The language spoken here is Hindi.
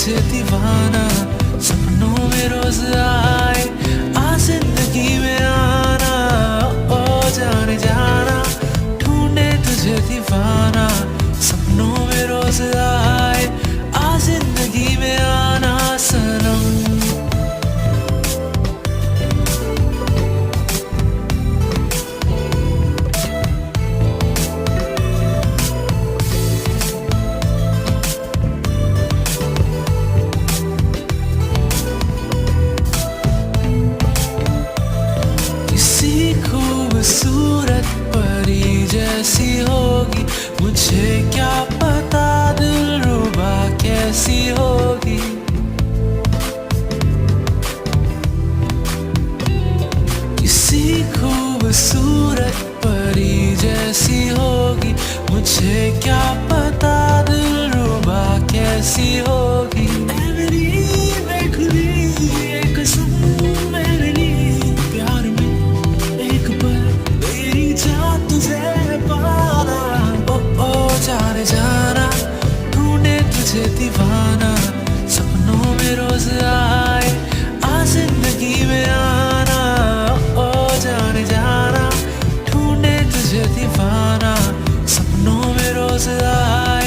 तुझे दीवाना, सपनों में रोज आए, आ जिंदगी में आना, ओ जाने जाना, ढूंढे तुझे दीवाना, सपनों में रोज आए, आ जिंदगी में आना सनम। खूबसूरत परी जैसी होगी, मुझे क्या पता दिलरुबा कैसी होगी। किसी खूबसूरत परी जैसी होगी, मुझे क्या पता दिलरुबा कैसी होगी। जाने जाना, ढूंढे तुझे दीवाना, सपनों में रोज आए, आ जिंदगी में आना, ओ जाने जाना, ढूंढे तुझे दीवाना, सपनों में रोज आए।